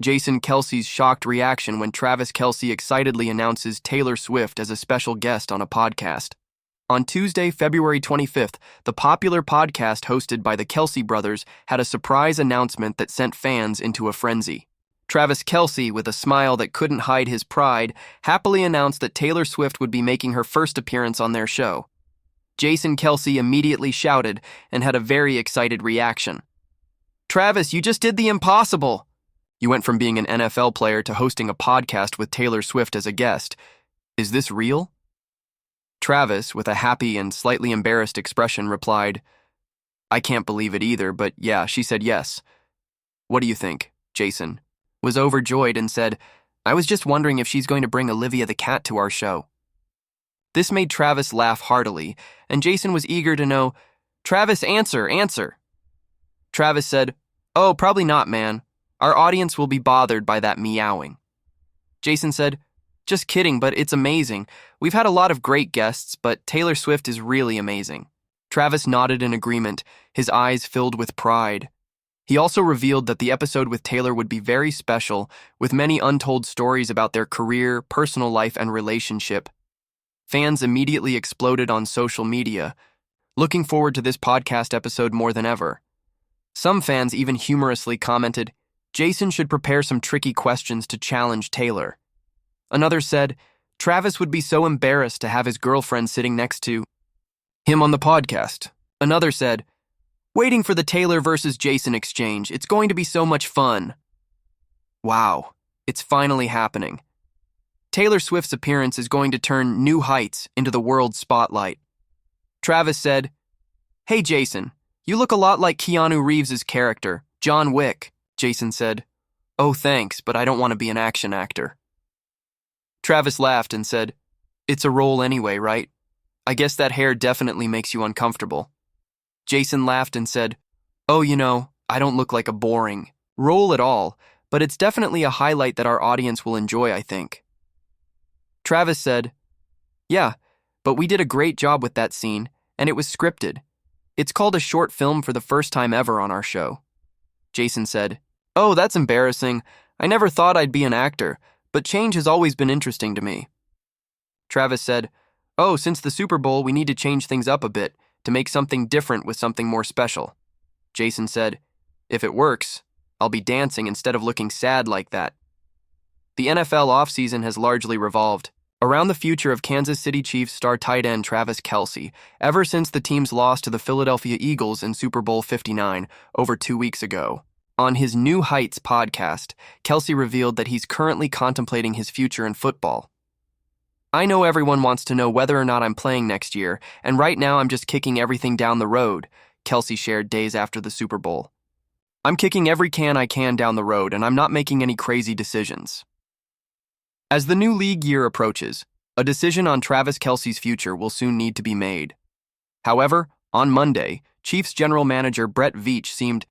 Jason Kelce's shocked reaction when Travis Kelce excitedly announces Taylor Swift as a special guest on a podcast. On Tuesday, February 25th, the popular podcast hosted by the Kelce brothers had a surprise announcement that sent fans into a frenzy. Travis Kelce, with a smile that couldn't hide his pride, happily announced that Taylor Swift would be making her first appearance on their show. Jason Kelce immediately shouted and had a very excited reaction. "Travis, you just did the impossible! You went from being an NFL player to hosting a podcast with Taylor Swift as a guest. Is this real?" Travis, with a happy and slightly embarrassed expression, replied, "I can't believe it either, but yeah, she said yes." "What do you think?" Jason was overjoyed and said, "I was just wondering if she's going to bring Olivia the cat to our show." This made Travis laugh heartily, and Jason was eager to know, "Travis, answer." Travis said, "Oh, probably not, man. Our audience will be bothered by that meowing." Jason said, "Just kidding, but it's amazing. We've had a lot of great guests, but Taylor Swift is really amazing." Travis nodded in agreement, his eyes filled with pride. He also revealed that the episode with Taylor would be very special, with many untold stories about their career, personal life, and relationship. Fans immediately exploded on social media, looking forward to this podcast episode more than ever. Some fans even humorously commented, "Jason should prepare some tricky questions to challenge Taylor." Another said, "Travis would be so embarrassed to have his girlfriend sitting next to him on the podcast." Another said, "Waiting for the Taylor versus Jason exchange. It's going to be so much fun." Wow, it's finally happening. Taylor Swift's appearance is going to turn new heights into the world spotlight. Travis said, "Hey Jason, you look a lot like Keanu Reeves' character, John Wick." Jason said, "Oh thanks, but I don't want to be an action actor." Travis laughed and said, "It's a role anyway, right? I guess that hair definitely makes you uncomfortable." Jason laughed and said, "Oh, I don't look like a boring role at all, but it's definitely a highlight that our audience will enjoy, I think." Travis said, "Yeah, but we did a great job with that scene, and it was scripted. It's called a short film for the first time ever on our show." Jason said, "Oh, that's embarrassing. I never thought I'd be an actor, but change has always been interesting to me." Travis said, "Oh, since the Super Bowl, we need to change things up a bit to make something different with something more special." Jason said, "If it works, I'll be dancing instead of looking sad like that." The NFL offseason has largely revolved around the future of Kansas City Chiefs star tight end Travis Kelce ever since the team's loss to the Philadelphia Eagles in Super Bowl 59 over 2 weeks ago. On his New Heights podcast, Kelce revealed that he's currently contemplating his future in football. "I know everyone wants to know whether or not I'm playing next year, and right now I'm just kicking everything down the road," Kelce shared days after the Super Bowl. "I'm kicking every can I can down the road, and I'm not making any crazy decisions." As the new league year approaches, a decision on Travis Kelce's future will soon need to be made. However, on Monday, Chiefs general manager Brett Veach seemed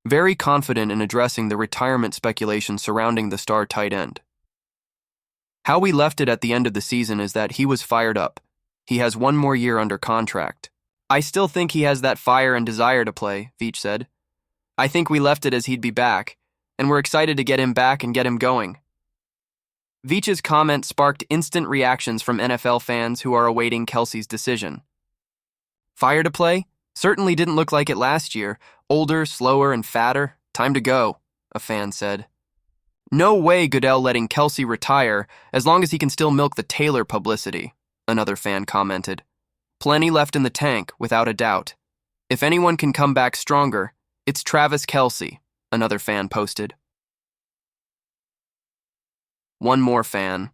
very confident in addressing the retirement speculation surrounding the star tight end. "How we left it at the end of the season is that he was fired up. He has one more year under contract. I still think he has that fire and desire to play," Veach said. "I think we left it as he'd be back, and we're excited to get him back and get him going." Veach's comment sparked instant reactions from NFL fans who are awaiting Kelce's decision. "Fire to play? Certainly didn't look like it last year. Older, slower, and fatter. Time to go," a fan said. "No way Goodell letting Kelce retire as long as he can still milk the Taylor publicity," another fan commented. "Plenty left in the tank, without a doubt. If anyone can come back stronger, it's Travis Kelce," another fan posted. One more fan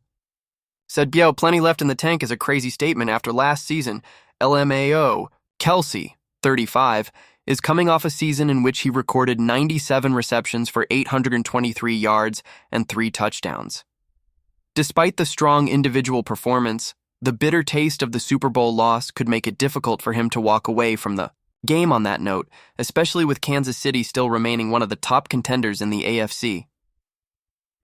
said, "Yo, plenty left in the tank is a crazy statement after last season. LMAO, Kelce, 35, is coming off a season in which he recorded 97 receptions for 823 yards and 3 touchdowns. Despite the strong individual performance, the bitter taste of the Super Bowl loss could make it difficult for him to walk away from the game on that note, especially with Kansas City still remaining one of the top contenders in the AFC.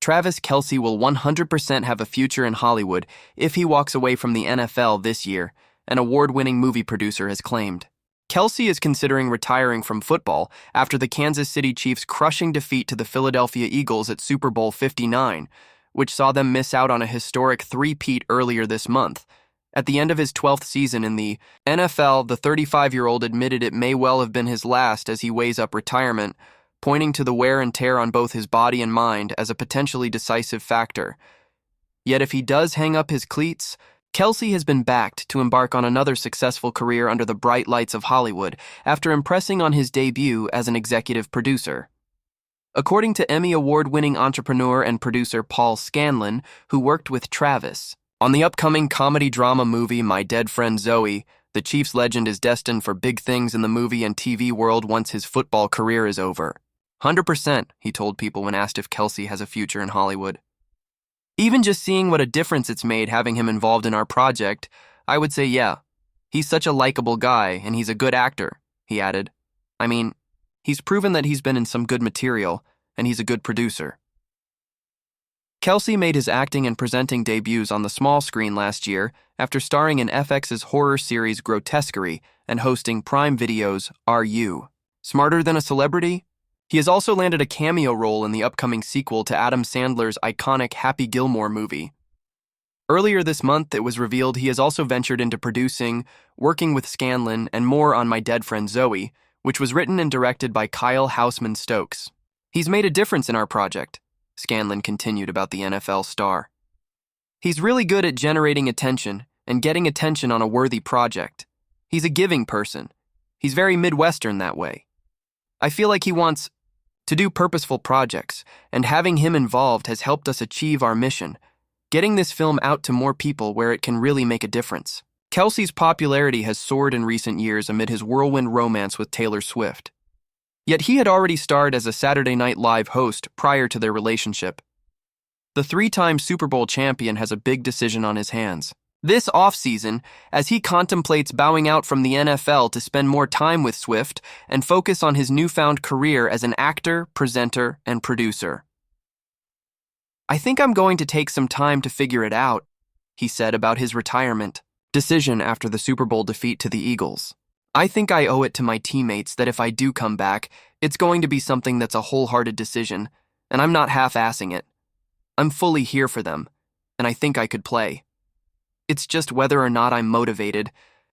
Travis Kelce will 100% have a future in Hollywood if he walks away from the NFL this year, an award-winning movie producer has claimed. Kelce is considering retiring from football after the Kansas City Chiefs' crushing defeat to the Philadelphia Eagles at Super Bowl 59, which saw them miss out on a historic three-peat earlier this month. At the end of his 12th season in the NFL, the 35-year-old admitted it may well have been his last as he weighs up retirement, pointing to the wear and tear on both his body and mind as a potentially decisive factor. Yet if he does hang up his cleats, Kelce has been backed to embark on another successful career under the bright lights of Hollywood after impressing on his debut as an executive producer. According to Emmy Award-winning entrepreneur and producer Paul Scanlon, who worked with Travis on the upcoming comedy-drama movie My Dead Friend Zoe, the Chiefs legend is destined for big things in the movie and TV world once his football career is over. 100%, he told people when asked if Kelce has a future in Hollywood. Even just seeing what a difference it's made having him involved in our project, I would say yeah. He's such a likable guy, and he's a good actor, he added. I mean, he's proven that he's been in some good material, and he's a good producer. Kelce made his acting and presenting debuts on the small screen last year after starring in FX's horror series Grotesquerie and hosting Prime Video's Are You Smarter Than a Celebrity? He has also landed a cameo role in the upcoming sequel to Adam Sandler's iconic Happy Gilmore movie. Earlier this month, it was revealed he has also ventured into producing, working with Scanlon, and more on My Dead Friend Zoe, which was written and directed by Kyle Houseman Stokes. He's made a difference in our project, Scanlon continued about the NFL star. He's really good at generating attention and getting attention on a worthy project. He's a giving person. He's very Midwestern that way. I feel like he wants to do purposeful projects, and having him involved has helped us achieve our mission, getting this film out to more people where it can really make a difference. Kelce's popularity has soared in recent years amid his whirlwind romance with Taylor Swift. Yet he had already starred as a Saturday Night Live host prior to their relationship. The three-time Super Bowl champion has a big decision on his hands this offseason as he contemplates bowing out from the NFL to spend more time with Swift and focus on his newfound career as an actor, presenter, and producer. I think I'm going to take some time to figure it out, he said about his retirement decision after the Super Bowl defeat to the Eagles. I think I owe it to my teammates that if I do come back, it's going to be something that's a wholehearted decision, and I'm not half-assing it. I'm fully here for them, and I think I could play. It's just whether or not I'm motivated,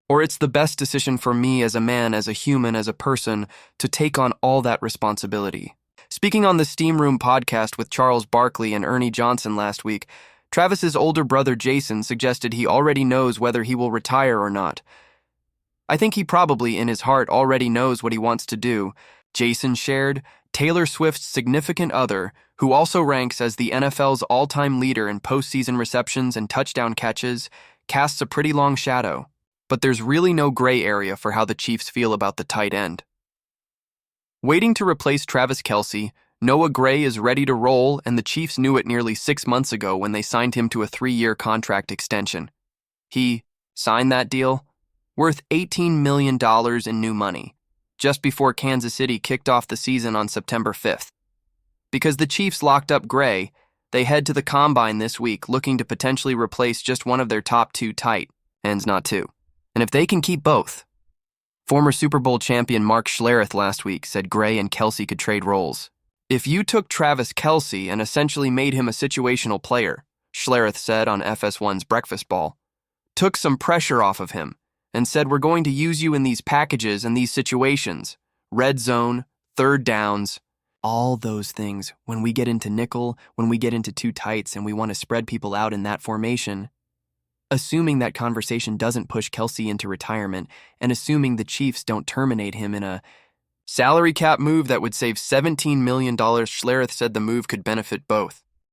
or it's the best decision for me as a man, as a human, as a person, to take on all that responsibility. Speaking on the Steam Room podcast with Charles Barkley and Ernie Johnson last week, Travis's older brother Jason suggested he already knows whether he will retire or not. I think he probably, in his heart, already knows what he wants to do. Jason shared, Taylor Swift's significant other, who also ranks as the NFL's all-time leader in postseason receptions and touchdown catches, casts a pretty long shadow. But there's really no gray area for how the Chiefs feel about the tight end. Waiting to replace Travis Kelce, Noah Gray is ready to roll, and the Chiefs knew it nearly 6 months ago when they signed him to a 3-year contract extension. He signed that deal, worth $18 million in new money, just before Kansas City kicked off the season on September 5th. Because the Chiefs locked up Gray, they head to the Combine this week looking to potentially replace just one of their top two tight ends, not two. And if they can keep both. Former Super Bowl champion Mark Schlereth last week said Gray and Kelce could trade roles. If you took Travis Kelce and essentially made him a situational player, Schlereth said on FS1's Breakfast Ball, took some pressure off of him, and said we're going to use you in these packages and these situations, red zone, third downs, all those things. When we get into nickel, when we get into two tights and we want to spread people out in that formation, assuming that conversation doesn't push Kelce into retirement and assuming the Chiefs don't terminate him in a salary cap move that would save $17 million, Schlereth said the move could benefit both.